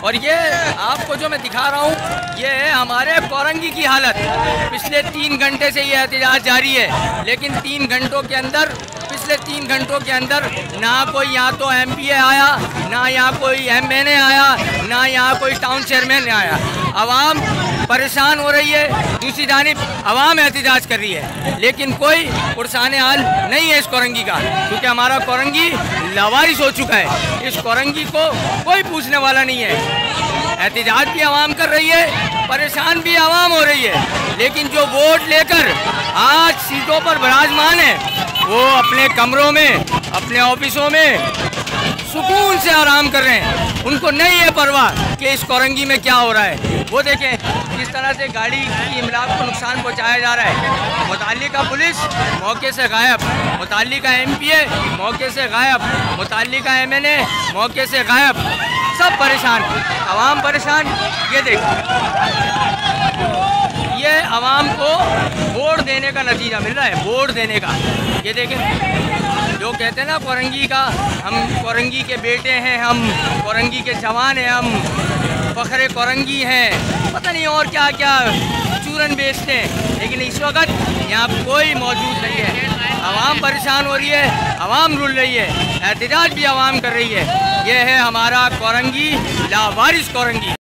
और ये आपको जो मैं दिखा रहा हूँ ये है हमारे कोरंगी की हालत। पिछले 3 घंटे से ये एहतजाज जारी है, लेकिन 3 घंटों के अंदर पिछले 3 घंटों के अंदर ना कोई यहाँ तो एमपीए आया, ना यहाँ कोई एमएनए आया, ना यहाँ कोई टाउन चेयरमैन आया। आवाम परेशान हो रही है, दूसरी जानिब आवाम एहतजाज कर रही है, लेकिन कोई पुरसाने हाल नहीं है इस कोरंगी का, क्योंकि हमारा कोरंगी लावारिस हो चुका है। इस कोरंगी को कोई पूछने वाला नहीं है। एहतजाज भी आवाम कर रही है, परेशान भी आवाम हो रही है, लेकिन जो वोट लेकर आज सीटों पर विराजमान है वो अपने कमरों में, अपने ऑफिसों में सुकून से आराम कर रहे हैं। उनको नहीं है परवाह कि इस कोरंगी में क्या हो रहा है। वो देखें किस तरह से गाड़ी की इमलाक को नुकसान पहुंचाया जा रहा है। मुताल्लिका पुलिस मौके से गायब, मुताल्लिका एमपीए मौके से गायब, मुताल्लिका एमएनए मौके से गायब, सब परेशान, आवाम परेशान। ये देखें, ये आवाम को वोट देने का नतीजा मिल रहा है, वोट देने का। ये देखें, जो कहते हैं ना कोरंगी का, हम कोरंगी के बेटे हैं, हम कोरंगी के जवान हैं, हम फखरे कोरंगी हैं, पता नहीं और क्या क्या चूरन बेचते हैं, लेकिन इस वक्त यहाँ कोई मौजूद नहीं है। आवाम परेशान हो रही है, आवाम रुल रही है, एहतजाज भी आवाम कर रही है। ये है हमारा कोरंगी, लावारिस कोरंगी।